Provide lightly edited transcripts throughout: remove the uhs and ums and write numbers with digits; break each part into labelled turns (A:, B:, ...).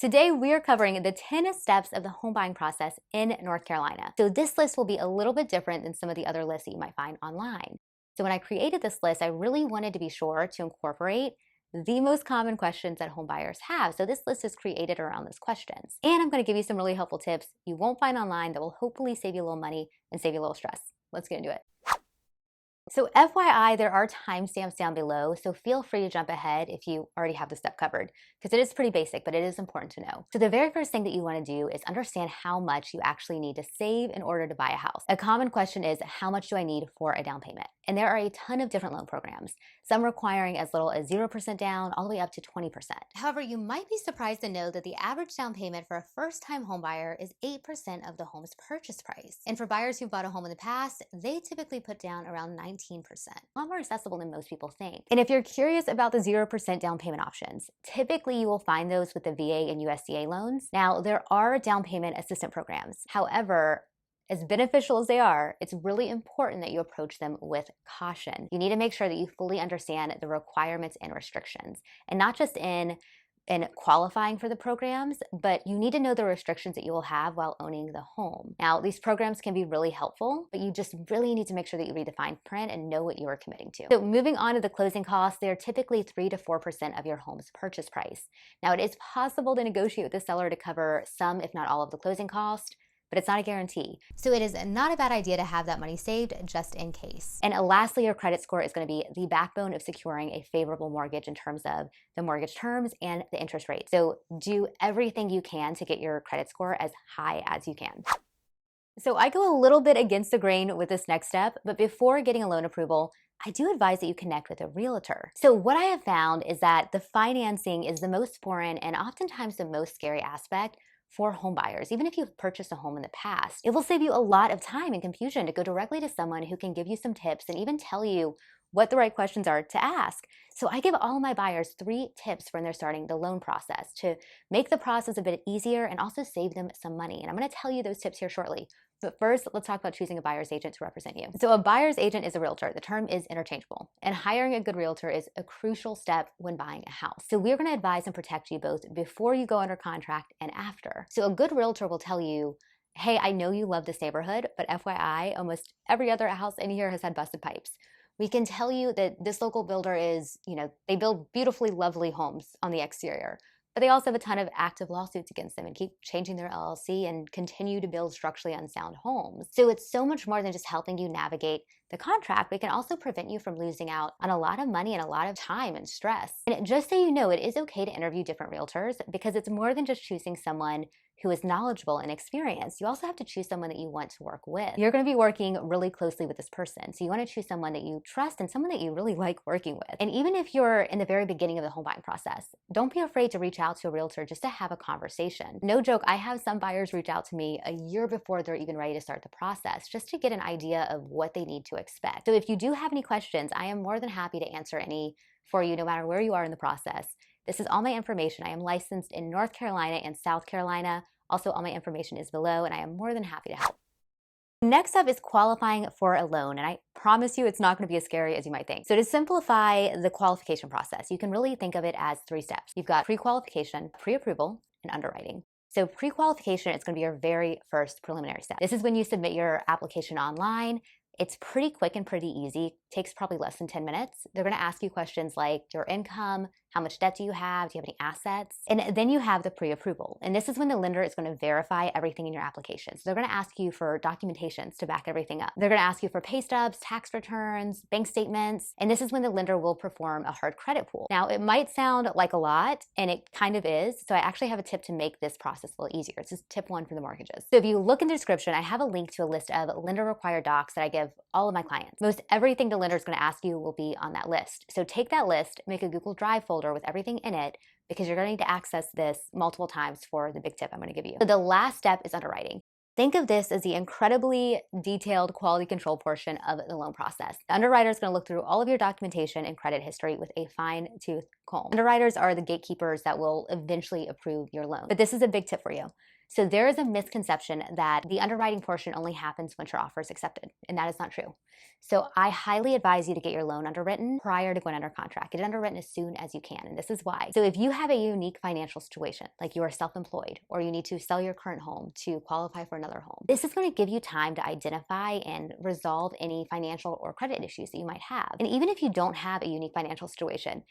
A: Today, we are covering the 10 steps of the home buying process in North Carolina. So this list will be a little bit different than some of the other lists that you might find online. So when I created this list, I really wanted to be sure to incorporate the most common questions that home buyers have. So this list is created around those questions. And I'm going to give you some really helpful tips you won't find online that will hopefully save you a little money and save you a little stress. Let's get into it. So FYI, there are timestamps down below, so feel free to jump ahead if you already have the step covered, because it is pretty basic, but it is important to know. So the very first thing that you want to do is understand how much you actually need to save in order to buy a house. A common question is, how much do I need for a down payment? And there are a ton of different loan programs, some requiring as little as 0% down all the way up to 20%. However, you might be surprised to know that the average down payment for a first-time home buyer is 8% of the home's purchase price. And for buyers who bought a home in the past, they typically put down around 19%. A lot more accessible than most people think. And if you're curious about the 0% down payment options, typically you will find those with the VA and USDA loans. Now, there are down payment assistance programs. However, as beneficial as they are, it's really important that you approach them with caution. You need to make sure that you fully understand the requirements and restrictions, and not just in qualifying for the programs, but you need to know the restrictions that you will have while owning the home. Now, these programs can be really helpful, but you just really need to make sure that you read the fine print and know what you are committing to. So moving on to the closing costs, they're typically 3 to 4% of your home's purchase price. Now, it is possible to negotiate with the seller to cover some, if not all, of the closing cost, but it's not a guarantee. So it is not a bad idea to have that money saved just in case. And lastly, your credit score is going to be the backbone of securing a favorable mortgage in terms of the mortgage terms and the interest rate. So do everything you can to get your credit score as high as you can. So I go a little bit against the grain with this next step, but before getting a loan approval, I do advise that you connect with a realtor. So what I have found is that the financing is the most foreign and oftentimes the most scary aspect for home buyers. Even if you've purchased a home in the past, it will save you a lot of time and confusion to go directly to someone who can give you some tips and even tell you what the right questions are to ask. So I give all my buyers 3 tips when they're starting the loan process to make the process a bit easier and also save them some money. And I'm going to tell you those tips here shortly. But first, let's talk about choosing a buyer's agent to represent you. So a buyer's agent is a realtor. The term is interchangeable. And hiring a good realtor is a crucial step when buying a house. So we're going to advise and protect you both before you go under contract and after. So a good realtor will tell you, hey, I know you love this neighborhood, but FYI, almost every other house in here has had busted pipes. We can tell you that this local builder is, they build beautifully lovely homes on the exterior, but they also have a ton of active lawsuits against them and keep changing their LLC and continue to build structurally unsound homes. So it's so much more than just helping you navigate the contract, but it can also prevent you from losing out on a lot of money and a lot of time and stress. And just so you know, it is okay to interview different realtors because it's more than just choosing someone who is knowledgeable and experienced. You also have to choose someone that you want to work with. You're going to be working really closely with this person. So you want to choose someone that you trust and someone that you really like working with. And even if you're in the very beginning of the home buying process, don't be afraid to reach out to a realtor just to have a conversation. No joke, I have some buyers reach out to me a year before they're even ready to start the process just to get an idea of what they need to expect. So if you do have any questions, I am more than happy to answer any for you no matter where you are in the process. This is all my information. I am licensed in North Carolina and South Carolina. Also, all my information is below, and I am more than happy to help. Next up is qualifying for a loan, and I promise you it's not going to be as scary as you might think. So to simplify the qualification process, you can really think of it as 3 steps. You've got pre-qualification, pre-approval, and underwriting. So pre-qualification is going to be your very first preliminary step. This is when you submit your application online. It's pretty quick and pretty easy. Takes probably less than 10 minutes. They're going to ask you questions like your income, how much debt do you have any assets? And then you have the pre-approval. And this is when the lender is going to verify everything in your application. So they're going to ask you for documentations to back everything up. They're going to ask you for pay stubs, tax returns, bank statements. And this is when the lender will perform a hard credit pool. Now, it might sound like a lot, and it kind of is. So I actually have a tip to make this process a little easier. It's just tip 1 for the mortgages. So if you look in the description, I have a link to a list of lender required docs that I give all of my clients. Most everything the lender is going to ask you will be on that list. So take that list, make a Google Drive folder with everything in it, because you're going to need to access this multiple times for the big tip I'm going to give you. So the last step is underwriting. Think of this as the incredibly detailed quality control portion of the loan process. The underwriter is going to look through all of your documentation and credit history with a fine-tooth comb. Underwriters are the gatekeepers that will eventually approve your loan. But this is a big tip for you. So there is a misconception that the underwriting portion only happens once your offer is accepted, and that is not true. So I highly advise you to get your loan underwritten prior to going under contract. Get it underwritten as soon as you can, and this is why. So if you have a unique financial situation, like you are self-employed or you need to sell your current home to qualify for another home, this is going to give you time to identify and resolve any financial or credit issues that you might have. And even if you don't have a unique financial situation,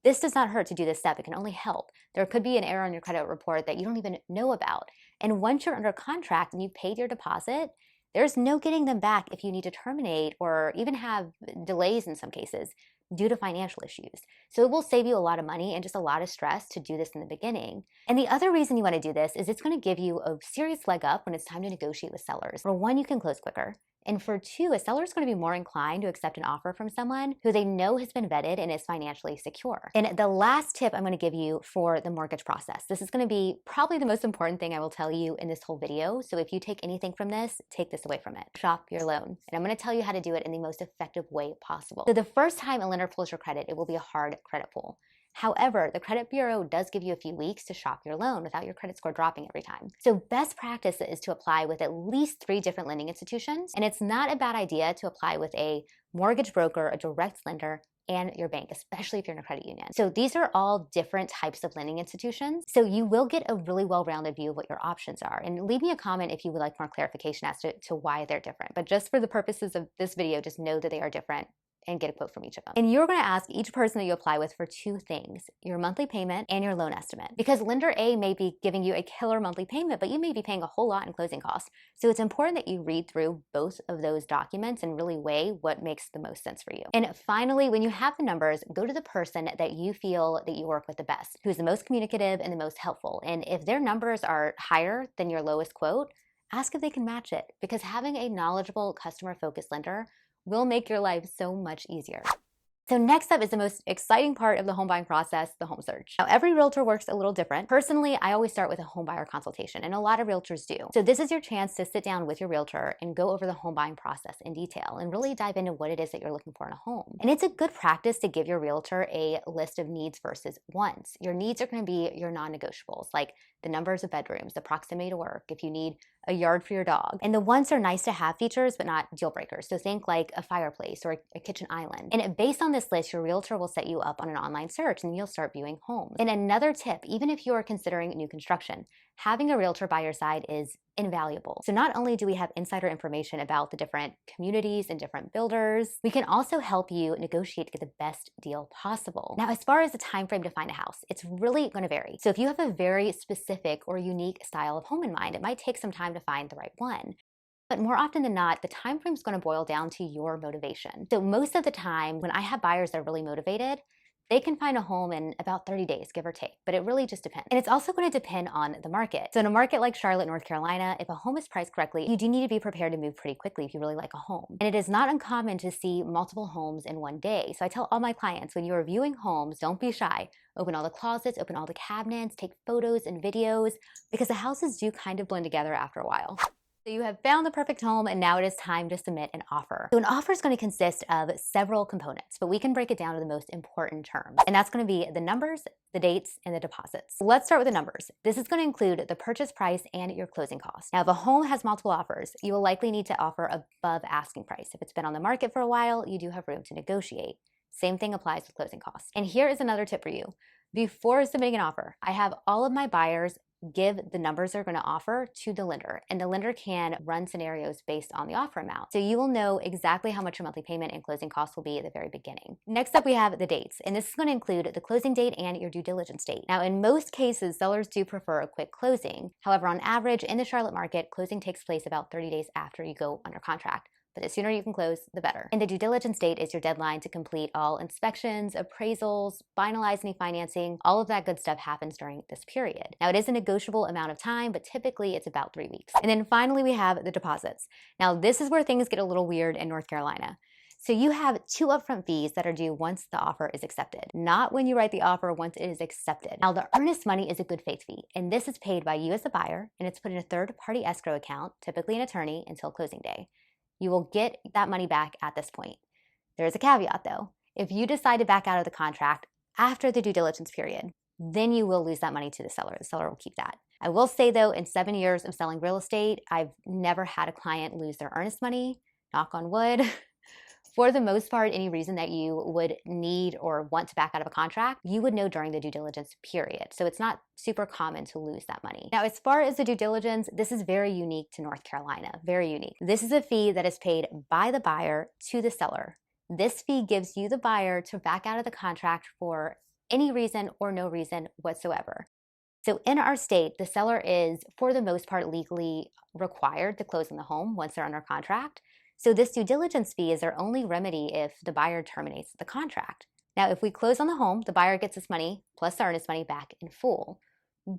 A: this does not hurt to do this step. It can only help. There could be an error on your credit report that you don't even know about. And once you're under contract and you've paid your deposit, there's no getting them back if you need to terminate or even have delays in some cases due to financial issues. So it will save you a lot of money and just a lot of stress to do this in the beginning. And the other reason you want to do this is it's going to give you a serious leg up when it's time to negotiate with sellers. For one, you can close quicker. And for two, a seller is going to be more inclined to accept an offer from someone who they know has been vetted and is financially secure. And the last tip I'm going to give you for the mortgage process, this is going to be probably the most important thing I will tell you in this whole video. So if you take anything from this, take this away from it. Shop your loan. And I'm going to tell you how to do it in the most effective way possible. So the first time a lender pulls your credit, it will be a hard credit pull. However, the credit bureau does give you a few weeks to shop your loan without your credit score dropping every time. So best practice is to apply with at least 3 different lending institutions. And it's not a bad idea to apply with a mortgage broker, a direct lender, and your bank, especially if you're in a credit union. So these are all different types of lending institutions. So you will get a really well-rounded view of what your options are. And leave me a comment if you would like more clarification as to why they're different. But just for the purposes of this video, just know that they are different and get a quote from each of them. And you're going to ask each person that you apply with for 2 things, your monthly payment and your loan estimate. Because lender A may be giving you a killer monthly payment, but you may be paying a whole lot in closing costs. So it's important that you read through both of those documents and really weigh what makes the most sense for you. And finally, when you have the numbers, go to the person that you feel that you work with the best, who's the most communicative and the most helpful. And if their numbers are higher than your lowest quote, ask if they can match it, because having a knowledgeable, customer-focused lender will make your life so much easier. So next up is the most exciting part of the home buying process, the home search. Now, every realtor works a little different. Personally, I always start with a home buyer consultation, and a lot of realtors do. So this is your chance to sit down with your realtor and go over the home buying process in detail and really dive into what it is that you're looking for in a home. And it's a good practice to give your realtor a list of needs versus wants. Your needs are going to be your non-negotiables, like the numbers of bedrooms, the proximity to work, if you need a yard for your dog. And the wants are nice to have features, but not deal breakers. So think like a fireplace or a kitchen island. And based on this list, your realtor will set you up on an online search and you'll start viewing homes. And another tip, even if you are considering new construction, having a realtor by your side is invaluable. So not only do we have insider information about the different communities and different builders, we can also help you negotiate to get the best deal possible. Now, as far as the time frame to find a house, it's really going to vary. So if you have a very specific or unique style of home in mind, it might take some time to find the right one. But more often than not, the time frame is going to boil down to your motivation. So most of the time, when I have buyers that are really motivated, they can find a home in about 30 days, give or take, but it really just depends. And it's also going to depend on the market. So in a market like Charlotte, North Carolina, if a home is priced correctly, you do need to be prepared to move pretty quickly if you really like a home. And it is not uncommon to see multiple homes in one day. So I tell all my clients, when you are viewing homes, don't be shy. Open all the closets, open all the cabinets, take photos and videos, because the houses do kind of blend together after a while. So you have found the perfect home, and now it is time to submit an offer. So an offer is going to consist of several components, but we can break it down to the most important terms. And that's going to be the numbers, the dates, and the deposits. So let's start with the numbers. This is going to include the purchase price and your closing costs. Now, if a home has multiple offers, you will likely need to offer above asking price. If it's been on the market for a while, you do have room to negotiate. Same thing applies with closing costs. And here is another tip for you. Before submitting an offer, I have all of my buyers give the numbers they're going to offer to the lender, and the lender can run scenarios based on the offer amount. So you will know exactly how much your monthly payment and closing costs will be at the very beginning. Next up, we have the dates, and this is going to include the closing date and your due diligence date. Now, in most cases, sellers do prefer a quick closing. However, on average, in the Charlotte market, closing takes place about 30 days after you go under contract. But the sooner you can close, the better. And the due diligence date is your deadline to complete all inspections, appraisals, finalize any financing. All of that good stuff happens during this period. Now, it is a negotiable amount of time, but typically it's about 3 weeks. And then finally, we have the deposits. Now, this is where things get a little weird in North Carolina. So you have 2 upfront fees that are due once the offer is accepted, not when you write the offer, once it is accepted. Now, the earnest money is a good faith fee, and this is paid by you as the buyer, and it's put in a third-party escrow account, typically an attorney, until closing day. You will get that money back at this point. There is a caveat though. If you decide to back out of the contract after the due diligence period, then you will lose that money to the seller. The seller will keep that. I will say though, in 7 years of selling real estate, I've never had a client lose their earnest money, knock on wood. For the most part, any reason that you would need or want to back out of a contract, you would know during the due diligence period. So it's not super common to lose that money. Now, as far as the due diligence, this is very unique to North Carolina, very unique. This is a fee that is paid by the buyer to the seller. This fee gives you, the buyer, to back out of the contract for any reason or no reason whatsoever. So in our state, the seller is, for the most part, legally required to close on the home once they're under contract. So this due diligence fee is their only remedy if the buyer terminates the contract. Now, if we close on the home, the buyer gets his money plus the earnest money back in full.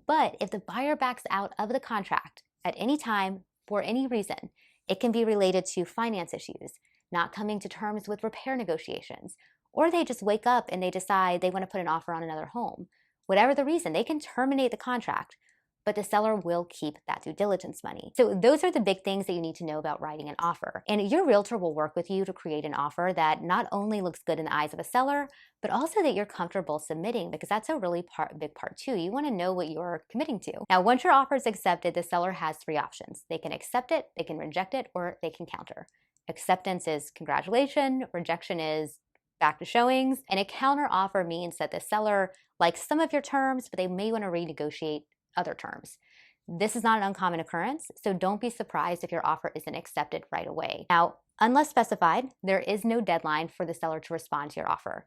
A: But if the buyer backs out of the contract at any time for any reason, it can be related to finance issues, not coming to terms with repair negotiations, or they just wake up and they decide they want to put an offer on another home. Whatever the reason, they can terminate the contract, but the seller will keep that due diligence money. So those are the big things that you need to know about writing an offer. And your realtor will work with you to create an offer that not only looks good in the eyes of a seller, but also that you're comfortable submitting, because that's a really big part too. You want to know what you're committing to. Now, once your offer is accepted, the seller has 3 options. They can accept it, they can reject it, or they can counter. Acceptance is congratulations, rejection is back to showings, and a counter offer means that the seller likes some of your terms, but they may want to renegotiate other terms. This is not an uncommon occurrence, so don't be surprised if your offer isn't accepted right away. Now, unless specified, there is no deadline for the seller to respond to your offer.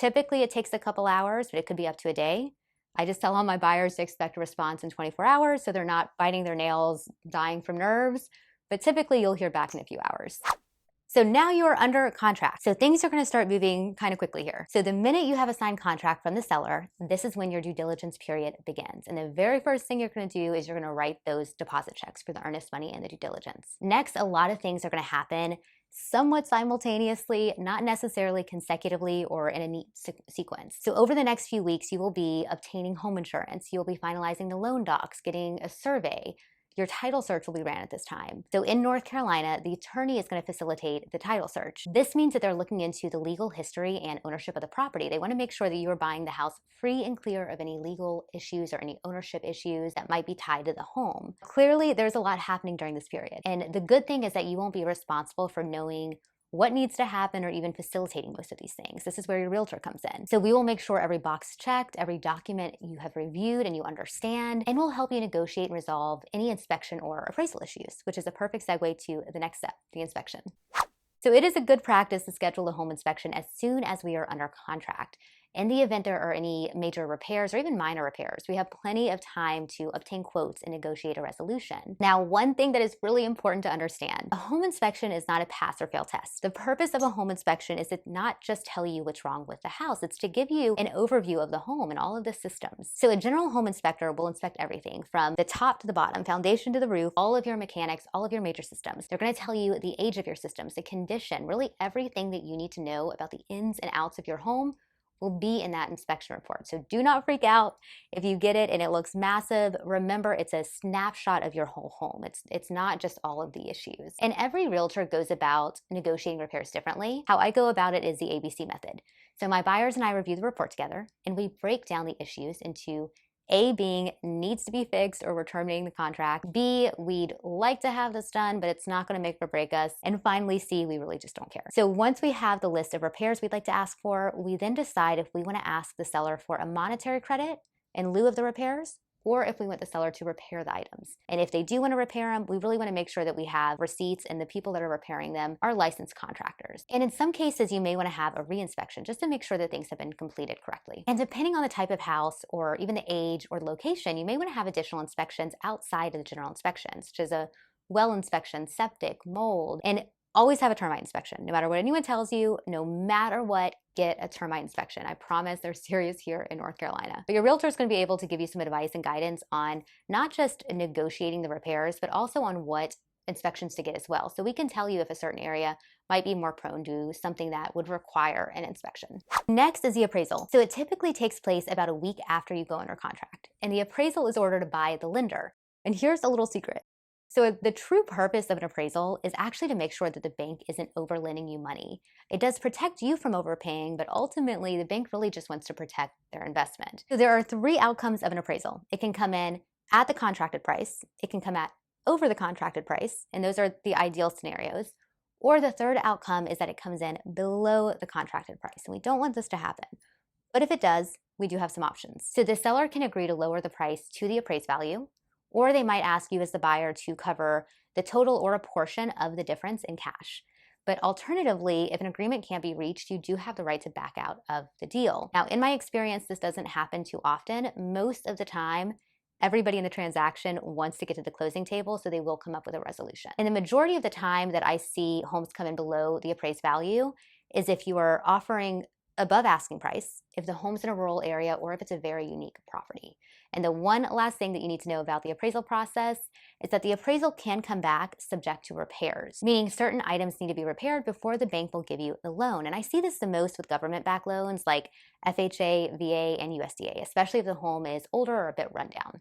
A: Typically, it takes a couple hours, but it could be up to a day. I just tell all my buyers to expect a response in 24 hours so they're not biting their nails, dying from nerves, but typically you'll hear back in a few hours. So now you are under contract. So things are going to start moving kind of quickly here. So the minute you have a signed contract from the seller, this is when your due diligence period begins. And the very first thing you're going to do is you're going to write those deposit checks for the earnest money and the due diligence. Next, a lot of things are going to happen somewhat simultaneously, not necessarily consecutively or in a neat sequence. So over the next few weeks, you will be obtaining home insurance. You'll be finalizing the loan docs, getting a survey. Your title search will be ran at this time. So in North Carolina, the attorney is going to facilitate the title search. This means that they're looking into the legal history and ownership of the property. They want to make sure that you are buying the house free and clear of any legal issues or any ownership issues that might be tied to the home. Clearly, there's a lot happening during this period. And the good thing is that you won't be responsible for knowing what needs to happen or even facilitating most of these things. This is where your realtor comes in. So we will make sure every box is checked, every document you have reviewed and you understand, and we'll help you negotiate and resolve any inspection or appraisal issues, which is a perfect segue to the next step, the inspection. So it is a good practice to schedule a home inspection as soon as we are under contract. In the event there are any major repairs or even minor repairs, we have plenty of time to obtain quotes and negotiate a resolution. Now, one thing that is really important to understand, a home inspection is not a pass or fail test. The purpose of a home inspection is to not just tell you what's wrong with the house, it's to give you an overview of the home and all of the systems. So a general home inspector will inspect everything from the top to the bottom, foundation to the roof, all of your mechanics, all of your major systems. They're going to tell you the age of your systems, the condition, really everything that you need to know about the ins and outs of your home will be in that inspection report. So do not freak out if you get it and it looks massive. Remember, it's a snapshot of your whole home. It's not just all of the issues. And every realtor goes about negotiating repairs differently. How I go about it is the ABC method. So my buyers and I review the report together and we break down the issues into A being needs to be fixed or we're terminating the contract. B, we'd like to have this done, but it's not going to make or break us. And finally, C, we really just don't care. So once we have the list of repairs we'd like to ask for, we then decide if we want to ask the seller for a monetary credit in lieu of the repairs, or if we want the seller to repair the items. And if they do want to repair them, we really want to make sure that we have receipts and the people that are repairing them are licensed contractors. And in some cases, you may want to have a reinspection just to make sure that things have been completed correctly. And depending on the type of house or even the age or location, you may want to have additional inspections outside of the general inspections, such as a well inspection, septic, mold, and always have a termite inspection. No matter what anyone tells you, no matter what, get a termite inspection. I promise they're serious here in North Carolina. But your realtor is going to be able to give you some advice and guidance on not just negotiating the repairs, but also on what inspections to get as well. So we can tell you if a certain area might be more prone to something that would require an inspection. Next is the appraisal. So it typically takes place about a week after you go under contract. And the appraisal is ordered by the lender. And here's a little secret. So the true purpose of an appraisal is actually to make sure that the bank isn't overlending you money. It does protect you from overpaying, but ultimately the bank really just wants to protect their investment. So there are 3 outcomes of an appraisal. It can come in at the contracted price, it can come at over the contracted price, and those are the ideal scenarios. Or the third outcome is that it comes in below the contracted price, and we don't want this to happen. But if it does, we do have some options. So the seller can agree to lower the price to the appraised value, or they might ask you as the buyer to cover the total or a portion of the difference in cash. But alternatively, if an agreement can't be reached, you do have the right to back out of the deal. Now, in my experience, this doesn't happen too often. Most of the time, everybody in the transaction wants to get to the closing table, so they will come up with a resolution. And the majority of the time that I see homes come in below the appraised value is if you are offering above asking price, if the home's in a rural area, or if it's a very unique property. And the one last thing that you need to know about the appraisal process is that the appraisal can come back subject to repairs, meaning certain items need to be repaired before the bank will give you the loan. And I see this the most with government-backed loans like FHA, VA, and USDA, especially if the home is older or a bit rundown.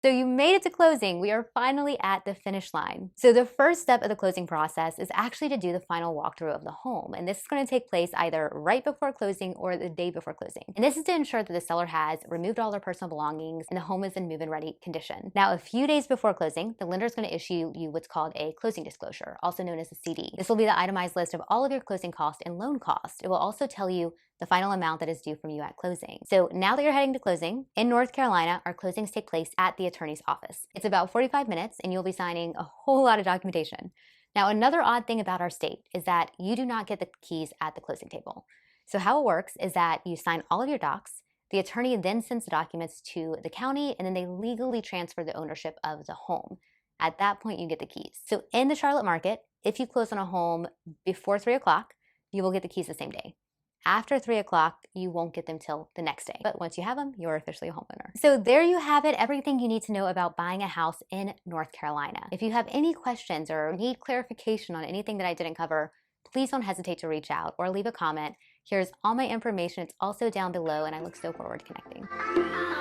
A: So you made it to closing. We are finally at the finish line. So the first step of the closing process is actually to do the final walkthrough of the home. And this is going to take place either right before closing or the day before closing. And this is to ensure that the seller has removed all their personal belongings and the home is in move-in ready condition. Now, a few days before closing, the lender is going to issue you what's called a closing disclosure, also known as a CD. This will be the itemized list of all of your closing costs and loan costs. It will also tell you the final amount that is due from you at closing. So now that you're heading to closing, in North Carolina, our closings take place at the attorney's office. It's about 45 minutes and you'll be signing a whole lot of documentation. Now, another odd thing about our state is that you do not get the keys at the closing table. So how it works is that you sign all of your docs, the attorney then sends the documents to the county, and then they legally transfer the ownership of the home. At that point, you get the keys. So in the Charlotte market, if you close on a home before 3 o'clock, you will get the keys the same day. After 3 o'clock, you won't get them till the next day. But once you have them, you're officially a homeowner. So there you have it, everything you need to know about buying a house in North Carolina. If you have any questions or need clarification on anything that I didn't cover, please don't hesitate to reach out or leave a comment. Here's all my information. It's also down below, and I look so forward to connecting.